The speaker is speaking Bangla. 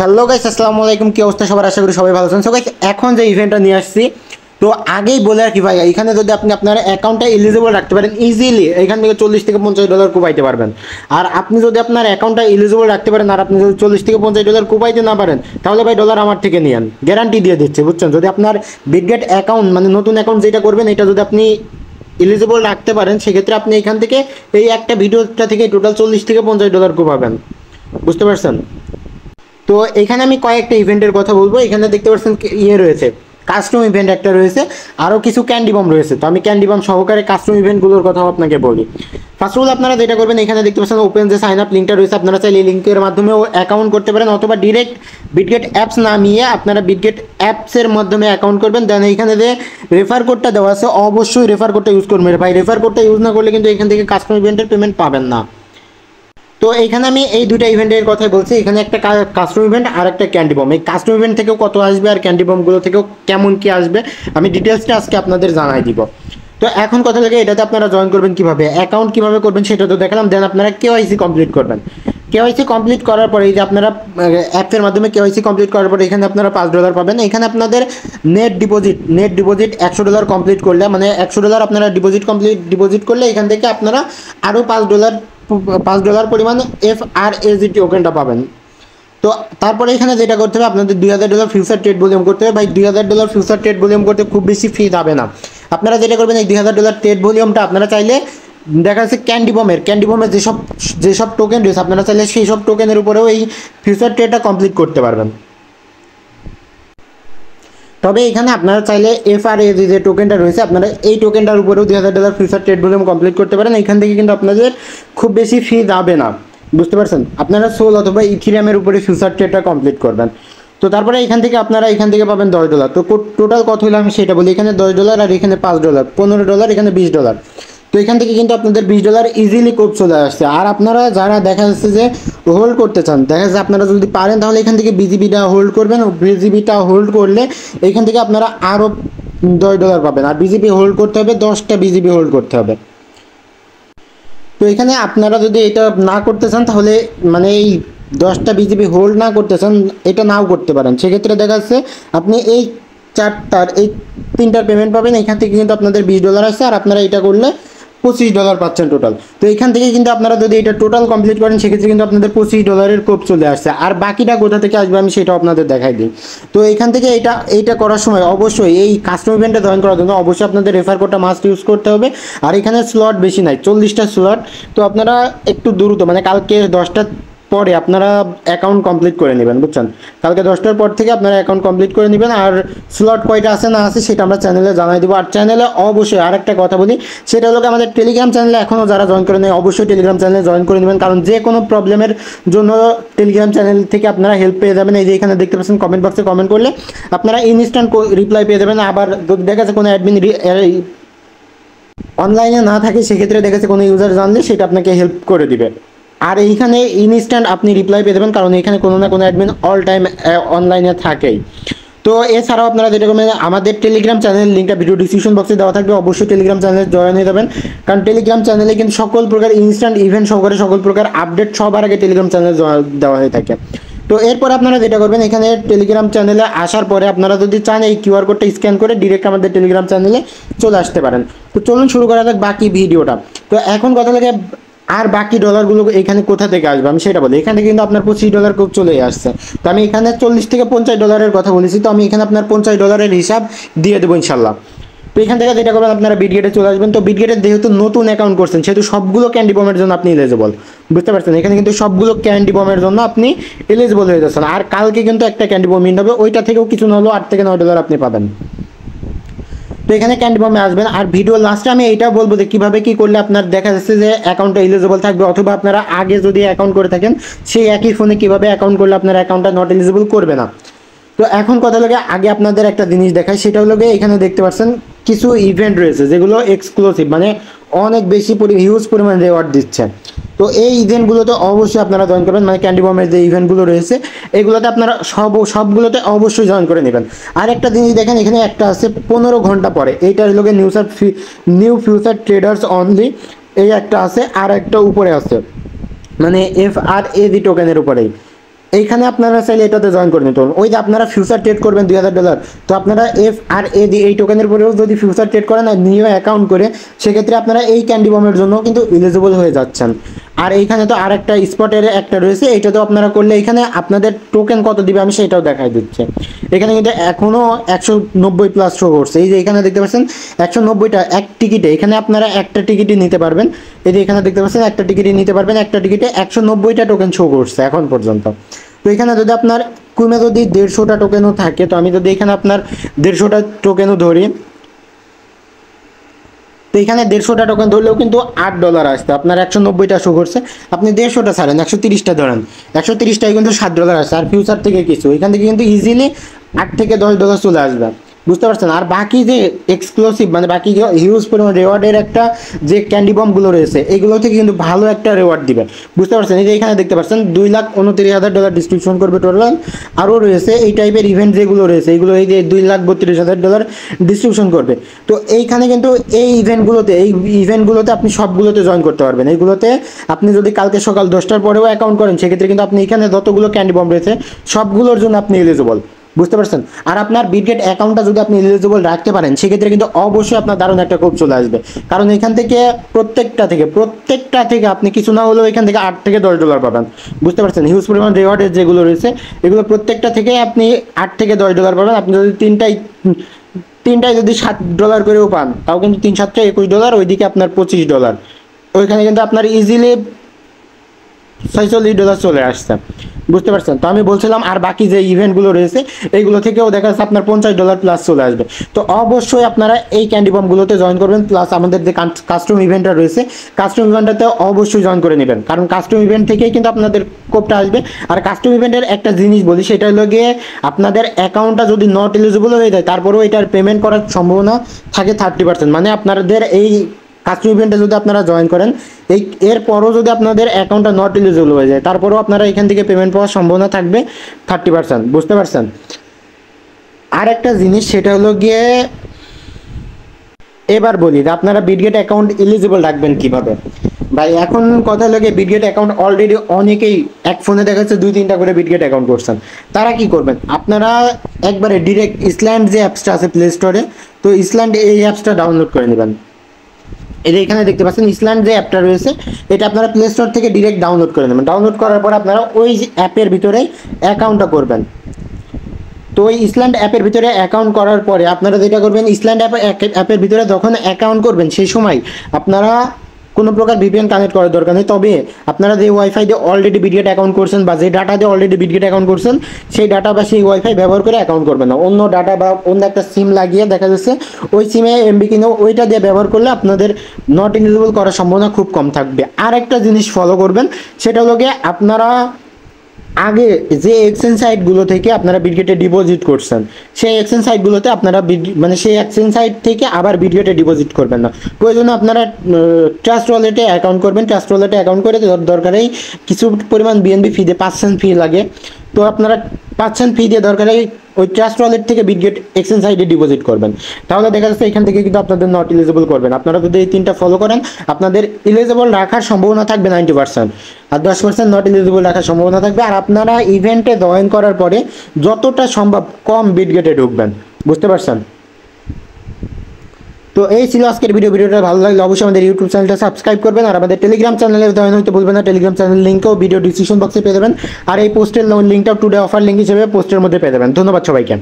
হ্যালো গাইস, আসসালামু আলাইকুম। কি অবস্থা সবার? আশা করি সবাই ভালো আছেন। সো গাইস, এখন যে ইভেন্টটা নিয়ে আসছি, তো আগেই বলে আর কি ভাই, এখানে যদি আপনি আপনার অ্যাকাউন্টটা এলিজিবল রাখতে পারেন, ইজিলি এখান থেকে $40 থেকে $50 কোপাইতে পারবেন। আর আপনি যদি আপনার অ্যাকাউন্টটা এলিজিবল রাখতে পারেন আর আপনি যদি $40 থেকে $50 কোপাইতে না পারেন, তাহলে ভাই ডলার আমার থেকে নিয়েন, গ্যারান্টি দিয়ে দিচ্ছে, বুঝছেন? যদি আপনার বিটগেট অ্যাকাউন্ট মানে নতুন অ্যাকাউন্ট যেটা করবেন, এটা যদি আপনি এলিজিবল রাখতে পারেন, সেক্ষেত্রে আপনি এখান থেকে এই একটা ভিডিওটা থেকে টোটাল $40 থেকে $50 কোপাবেন। বুঝতে পারছেন? তো এখানে আমি কয়েকটা ইভেন্টের কথা বলবো। এখানে দেখতে পাচ্ছেন ইয়ে রয়েছে, কাস্টম ইভেন্ট একটা রয়েছে, আরও কিছু ক্যান্ডি বম রয়েছে। তো আমি ক্যান্ডি বম সহকারে কাস্টম ইভেন্টগুলোর কথাও আপনাকে বলি। ফার্স্ট অফ অল আপনারা যেটা করবেন, এখানে দেখতে পাচ্ছেন ওপেন যে সাইন আপ লিঙ্কটা রয়েছে, আপনারা চাইলে এই লিঙ্কের মাধ্যমেও অ্যাকাউন্ট করতে পারেন, অথবা ডিরেক্ট বিটগেট অ্যাপস নামিয়ে আপনারা বিটগেট অ্যাপসের মাধ্যমে অ্যাকাউন্ট করবেন। দেন এইখানে যে রেফার কোডটা দেওয়া আছে, অবশ্যই রেফার কোডটা ইউজ করবেন ভাই। রেফার কোডটা ইউজ না করলে কিন্তু এখান থেকে কাস্টম ইভেন্টের পেমেন্ট পাবেন না। তো এখানে আমি এই দুইটা ইভেন্টের কথাই বলছি। এখানে একটা কাস্টম ইভেন্ট আর একটা ক্যান্ডি বম। এই কাস্টম ইভেন্ট থেকেও কত আসবে আর ক্যান্ডি বমগুলো থেকেও কেমন কি আসবে, আমি ডিটেলসটা আজকে আপনাদের জানাই দিব। তো এখন কথা লাগে, এটাতে আপনারা জয়েন করবেন কিভাবে, অ্যাকাউন্ট কিভাবে করবেন সেটা তো দেখালাম। দেন আপনারা কেওয়াইসি কমপ্লিট করবেন। কেওয়াইসি কমপ্লিট করার পরে এই যে আপনারা অ্যাপের মাধ্যমে কেওয়াইসি কমপ্লিট করার পরে এখানে আপনারা $5 পাবেন। এখানে আপনাদের নেট ডিপোজিট $100 কমপ্লিট করলে, মানে $100 আপনারা ডিপোজিট করলে এখান থেকে আপনারা আরও $5 পরিমাণ FRAG টোকেনটা পাবেন। তো তারপরে এখানে যেটা করতে হবে, আপনাদের $2000 ফিউচার ট্রেড ভলিউম করতে হবে। ভাই $2000 ফিউচার ট্রেড ভলিউম করতে খুব বেশি ফি যাবে না। আপনারা যেটা করবেন, এই $2000 ট্রেড ভলিউমটা আপনারা চাইলে দেখা যাচ্ছে ক্যান্ডি বমের যেসব টোকেন রয়েছে, আপনারা চাইলে সেই সব টোকেনের উপরেও এই ফিউচার ট্রেডটা কমপ্লিট করতে পারবেন। তবে এখানে আপনারা চাইলে FRAG যে টোকেনটা রয়েছে, আপনারা এই টোকেনটার উপরেও $2000 ফিউচার ট্রেড ভলিউম কমপ্লিট করতে পারেন। এখান থেকে কিন্তু আপনাদের খুব বেশি ফি যাবে না। বুঝতে পারছেন? আপনারা সোল অথবা ইথিরিয়ামের উপরে ফিউচার ট্রেডটা কমপ্লিট করবেন। তো তারপরে এখান থেকে আপনারা পাবেন $10। তো টোটাল কত হলো আমি সেটা বলি। এখানে $10 আর এখানে $5, $15, এখানে $20। তো এখান থেকে কিন্তু আপনাদের $20 ইজিলি কোপ চলে আসছে। আর আপনারা যারা দেখা যাচ্ছে যে হোল্ড করতে চান, দেখা যাচ্ছে আপনারা যদি পারেন তাহলে এখান থেকে বিজিবিটা হোল্ড করবেন। বিজিবিটা হোল্ড করলে এখান থেকে আপনারা আরও $10 পাবেন। আর বিজিবি হোল্ড করতে হবে, 10টা বিজিবি হোল্ড করতে হবে। তো এখানে আপনারা যদি এটা না করতে চান, তাহলে মানে এই 10টা বিজিবি হোল্ড না করতে চান, এটা নাও করতে পারেন। সেক্ষেত্রে দেখা যাচ্ছে আপনি এই এই 3টার পেমেন্ট পাবেন। এখান থেকে কিন্তু আপনাদের $20 আসছে, আর আপনারা এটা করলে $25 পাচ্ছেন টোটাল। তো এখান থেকে কিন্তু আপনারা যদি এটা টোটাল কমপ্লিট করেন, সেক্ষেত্রে কিন্তু আপনাদের $25 কোপ চলে আসছে। আর বাকিটা কোথা থেকে আসবে আমি সেটাও আপনাদের দেখাই দিই। তো এখান থেকে এইটা করার সময় অবশ্যই এই কাস্টম ইভেন্টে জয়েন করার জন্য অবশ্যই আপনাদের রেফার কোডটা মাস্ট ইউজ করতে হবে। আর এখানে স্লট বেশি নাই, 40টা স্লট। তো আপনারা একটু দ্রুত, মানে কালকে 10টার পরে আপনারা অ্যাকাউন্ট কমপ্লিট করে নেবেন, বুঝছেন? কালকে 10টার পর থেকে আপনারা অ্যাকাউন্ট কমপ্লিট করে নেবেন। আর স্লট কয়টা আছে না আছে সেটা আমরা চ্যানেলে জানাই দেবো। আর চ্যানেলে অবশ্যই আরেকটা কথা বলি, সেটা হলো আমাদের টেলিগ্রাম চ্যানেলে এখনও যারা জয়েন করে নেয়, অবশ্যই টেলিগ্রাম চ্যানেলে জয়েন করে নেবেন। কারণ যে কোনো প্রবলেমের জন্য টেলিগ্রাম চ্যানেল থেকে আপনারা হেল্প পেয়ে যাবেন। এই যে এখানে দেখতে পাচ্ছেন কমেন্ট বক্সে কমেন্ট করলে আপনারা ইনস্ট্যান্ট রিপ্লাই পেয়ে যাবেন। আবার যদি দেখা যাচ্ছে কোনো অ্যাডমিন অনলাইনে না থাকে, সেক্ষেত্রে দেখা যাচ্ছে কোনো ইউজার জানলে সেটা আপনাকে হেল্প করে দিবে। আর এইখানে ইনস্ট্যান্ট আপনি রিপ্লাই পেয়ে যাবেন, কারণ এখানে কোনো না কোনো অ্যাডমিন অল টাইম অনলাইনে থাকেই। তো এছাড়াও আপনারা যেটা করবেন, আমাদের টেলিগ্রাম চ্যানেল লিঙ্কটা ভিডিও ডিসক্রিপশন বক্সে দেওয়া থাকবে, অবশ্যই টেলিগ্রাম চ্যানেলে জয়েন হয়ে যাবেন। কারণ টেলিগ্রাম চ্যানেলে কিন্তু সকল প্রকার ইনস্ট্যান্ট ইভেন্ট সহকারে সকল প্রকার আপডেট সবার আগে টেলিগ্রাম চ্যানেলে দেওয়া হয়ে থাকে। তো এরপর আপনারা যেটা করবেন, এখানে টেলিগ্রাম চ্যানেলে আসার পরে আপনারা যদি চান এই কিউআর কোডটা স্ক্যান করে ডিরেক্ট আমাদের টেলিগ্রাম চ্যানেলে চলে আসতে পারেন। তো চলুন শুরু করা যাক বাকি ভিডিওটা। তো এখন কথা লাগে, আর বাকি ডলারগুলো এখানে কোথা থেকে আসবে আমি সেটা বলি। এখানে কিন্তু আপনার $25 খুব চলেই আসছে। তো আমি এখানে $40 থেকে $50 কথা বলেছি। তো আমি এখানে আপনার $50 হিসাব দিয়ে দেবো ইনশাল্লাহ। তো এখান থেকে যেটা করবেন, আপনারা বিটগেটে চলে আসবেন। তো বিটগেটে যেহেতু নতুন অ্যাকাউন্ট করছেন, সেহেতু সবগুলো ক্যান্ডি বমের জন্য আপনি এলিজিবল। বুঝতে পারছেন? এখানে কিন্তু সবগুলো ক্যান্ডি বমের জন্য আপনি এলিজিবল হয়ে যাচ্ছেন। আর কালকে কিন্তু একটা ক্যান্ডি বম ইন হবে, ওইটা থেকেও কিছু না হলেও $8 থেকে $9 আপনি পাবেন। তো এখানে ক্যান্ডি বমে আসবেন। আর ভিডিও লাস্টে আমি এইটা বলবো যে কীভাবে কী করলে আপনার দেখা যাচ্ছে যে অ্যাকাউন্টটা এলিজিবল থাকবে, অথবা আপনারা আগে যদি অ্যাকাউন্ট করে থাকেন সেই একই ফোনে কীভাবে অ্যাকাউন্ট করলে আপনার অ্যাকাউন্টটা নট এলিজিবল করবে না। তো এখন কথা লাগে, আগে আপনাদের একটা জিনিস দেখায়, সেটা হলো এখানে দেখতে পাচ্ছেন কিছু ইভেন্ট রয়েছে যেগুলো এক্সক্লুসিভ, মানে অনেক বেশি হিউজ পরিমাণ রেওয়ার্ড দিচ্ছে। তো এই ইভেন্টগুলোতে অবশ্যই আপনারা জয়েন করবেন। মানে ক্যান্ডি বমের যে ইভেন্টগুলো রয়েছে এগুলোতে আপনারা সবগুলোতে অবশ্যই জয়েন করে নেবেন। আর একটা জিনিস দেখেন, এখানে একটা আছে 15 ঘন্টা পরে, এইটার হলো নিউ ফিউচার ট্রেডার্স অনলি, এই একটা আছে। আর একটা উপরে আছে মানে FRAG টোকেনের উপরেই। এইখানে আপনারা চাইলে এটাতে জয়েন করে নিতে পারেন। ওই যে আপনারা ফিউচার ট্রেড করবেন $2000, তো আপনারা FRAD এই টোকেনের পরেও যদি ফিউচার ট্রেড করেন আর নিয়ে অ্যাকাউন্ট করে, সেক্ষেত্রে আপনারা এই ক্যান্ডি বমের জন্য কিন্তু এলিজিবল হয়ে যাচ্ছেন। আর এইখানে তো আরেকটা স্পটের একটা রয়েছে, এইটা তো আপনারা করলে এখানে আপনাদের টোকেন কত দিবে আমি সেটাও দেখাই দিচ্ছি। এখানে কিন্তু এখনও 190+ শো করছে। এই যে এখানে দেখতে পাচ্ছেন 190টা এক টিকিটে, এখানে আপনারা একটা টিকিটই নিতে পারবেন। এই যে এখানে দেখতে পাচ্ছেন একটা টিকিটই নিতে পারবেন, একটা টিকিটে 190টা টোকেন শো করছে এখন পর্যন্ত। তো এখানে যদি আপনার কুমে যদি 150টা টোকেনও থাকে, তো আমি যদি এখানে আপনার 150টা টোকেনও ধরি, তো এখানে 150টা টোকেন ধরলেও কিন্তু $8 আসছে। আপনার 190টা শো করছে, আপনি 150টা ছাড়েন, 130টা ধরেন, 130টায় কিন্তু $7 আসছে। আর ফিউচার থেকে কিছু এখান থেকে কিন্তু ইজিলি $8 থেকে $10 চলে আসবে, বুঝতে পারছেন। আর বাকি যে এক্সক্লুসিভ মানে বাকি হিউজ পরিমাণ রেওয়ার্ডের একটা যে ক্যান্ডি বমগুলো রয়েছে, এইগুলো থেকে কিন্তু ভালো একটা রেওয়ার্ড দিবে, বুঝতে পারছেন। এই যে এখানে দেখতে পাচ্ছেন $2,29,000 ডিস্ট্রিবিউশন করবে টোটাল। আরও রয়েছে এই টাইপের ইভেন্ট যেগুলো রয়েছে, এইগুলো এই যে $2,32,000 ডিস্ট্রিবিউশন করবে। তো এইখানে কিন্তু এই ইভেন্টগুলোতে আপনি সবগুলোতে জয়েন করতে পারবেন। এইগুলোতে আপনি যদি কালকে সকাল 10টার পরেও অ্যাকাউন্ট করেন, সেক্ষেত্রে কিন্তু আপনি এখানে যতগুলো ক্যান্ডি বম রয়েছে সবগুলোর জন্য আপনি এলিজিবল, বুঝতে পারছেন। আর আপনার বিটগেট অ্যাকাউন্টটা যদি আপনি এলিজিবল রাখতে পারেন, সেক্ষেত্রে কিন্তু অবশ্যই আপনার দারুণ একটা কোপ চলে আসবে। কারণ এখান থেকে প্রত্যেকটা থেকে আপনি কিছু না হলেও এখান থেকে $8 থেকে $10 পাবেন, বুঝতে পারছেন। হিউজ পরিমাণ রিওয়ার্ডের যেগুলো রয়েছে, এগুলো প্রত্যেকটা থেকে আপনি $8 থেকে $10 পাবেন। আপনি যদি তিনটায় যদি $7 করেও পান, তাও কিন্তু 3 7 $21, ওইদিকে আপনার $25, ওইখানে কিন্তু আপনার ইজিলি $46 চলে আসছে, বুঝতে পারছেন। তো আমি বলছিলাম আর বাকি যে ইভেন্টগুলো রয়েছে এইগুলো থেকেও দেখা যাচ্ছে আপনার $50+ চলে আসবে। তো অবশ্যই আপনারা এই ক্যান্ডি বমগুলোতে জয়েন করবেন, প্লাস আমাদের যে কাস্টম ইভেন্টটা রয়েছে, কাস্টম ইভেন্টটাতে অবশ্যই জয়েন করে নেবেন, কারণ কাস্টম ইভেন্ট থেকেই কিন্তু আপনাদের কোপটা আসবে। আর কাস্টম ইভেন্টের একটা জিনিস বলি, সেটা হলো গিয়ে আপনাদের অ্যাকাউন্টটা যদি নট এলিজিবল হয়ে যায়, তারপরেও এটার পেমেন্ট করার সম্ভাবনা থাকে 30%। মানে আপনাদের এই কাস্টম ইভেন্টে যদি আপনারা জয়েন করেন, এরপরও যদি আপনাদের অ্যাকাউন্টটা নট এলিজিবল হয়ে যায়, তারপরেও আপনারা এখান থেকে পেমেন্ট পাওয়ার সম্ভাবনা থাকবে 30%, বুঝতে পারছেন। আর একটা জিনিস সেটা হলো গিয়ে, এবার বলি যে আপনারা বিটগেট অ্যাকাউন্ট এলিজিবল রাখবেন কিভাবে। ভাই এখন কথা হলো গিয়ে বিটগেট অ্যাকাউন্ট অলরেডি অনেকেই এক ফোনে দেখা যাচ্ছে 2-3টা করে বিটগেট অ্যাকাউন্ট করছেন। তারা কি করবেন, আপনারা একবারে ডিরেক্ট ইসল্যান্ড যে অ্যাপসটা আছে প্লে স্টোরে, তো ইসল্যান্ড এই অ্যাপসটা ডাউনলোড করে নেবেন। এই যে এখানে দেখতে পাচ্ছেন ইসল্যান্ড যে অ্যাপটা রয়েছে, এটা আপনারা প্লে স্টোর থেকে ডিরেক্ট ডাউনলোড করে নেবেন। ডাউনলোড করার পর আপনারা ওই অ্যাপের ভিতরেই অ্যাকাউন্টটা করবেন। তো ওই ইসল্যান্ড অ্যাপের ভিতরে অ্যাকাউন্ট করার পরে আপনারা যেটা করবেন, ইসল্যান্ড অ্যাপের ভিতরে যখন অ্যাকাউন্ট করবেন, সেই সময় আপনারা কোনো প্রকার ভিপিএন কানেক্ট করার দরকার নেই। তবে আপনারা যে ওয়াইফাই দিয়ে অলরেডি বিটগেট অ্যাকাউন্ট করছেন, বা যে ডাটা দিয়ে অলরেডি বিটগেট অ্যাকাউন্ট করছেন, সেই ডাটা বা সেই ওয়াইফাই ব্যবহার করে অ্যাকাউন্ট করবেন না। অন্য ডাটা বা অন্য একটা সিম লাগিয়ে দেখা যাচ্ছে ওই সিমে এমবি কিনে ওইটা দিয়ে ব্যবহার করলে আপনাদের নট এলিজিবল করার সম্ভাবনা খুব কম থাকবে। আর একটা জিনিস ফলো করবেন, সেটা হলো গিয়ে আপনারা আগে যে এক্সচেঞ্জ সাইটগুলো থেকে আপনারা বিটগেটে ডিপোজিট করছেন, সেই এক্সচেঞ্জ সাইটগুলোতে আপনারা মানে সেই এক্সচেঞ্জ সাইট থেকে আবার বিটগেটে ডিপোজিট করবেন না। প্রয়োজনে আপনারা ট্রাস্ট ওয়ালেটে অ্যাকাউন্ট করবেন। ট্রাস্ট ওয়ালেটে অ্যাকাউন্ট করে দরকারেই কিছু পরিমাণ বিএনবি ফি দিয়ে 5 ফি লাগে, তো আপনারা 5 ফি দিয়ে দরকারে ওই ট্রাস্ট ওয়ালেট থেকে বিটগেট এক্সচেঞ্জ সাইটে ডিপোজিট করবেন। তাহলে দেখা যাচ্ছে এখান থেকে কিন্তু আপনাদের নট এলিজিবল করবেন। আপনারা যদি এই 3টা ফলো করেন, আপনাদের এলিজিবল রাখার সম্ভাবনা থাকবে 90%, আর 10% নট এলিজিবল রাখার সম্ভাবনা থাকবে। আর আপনারা ইভেন্টে জয়েন করার পরে যতটা সম্ভব কম বিটগেটে ঢুকবেন, বুঝতে পারছেন। তো এই ছিল আজকের ভিডিওটা ভালো লাগলে অবশ্যই আমাদের ইউটিউব চ্যানেলটা সাবস্ক্রাইব করবেন, আর আমাদের টেলিগ্রাম চ্যানেলে জয়েন হতে ভুলবেন না। টেলিগ্রাম চ্যানেল লিঙ্কও ভিডিও ডিসক্রিপশন বক্সে পেয়ে যাবেন, আর এই পোস্টের লিঙ্কটা টুডে অফার লিঙ্ক হিসেবে পোস্টের মধ্যে পেয়ে যাবেন। ধন্যবাদ সবাইকে।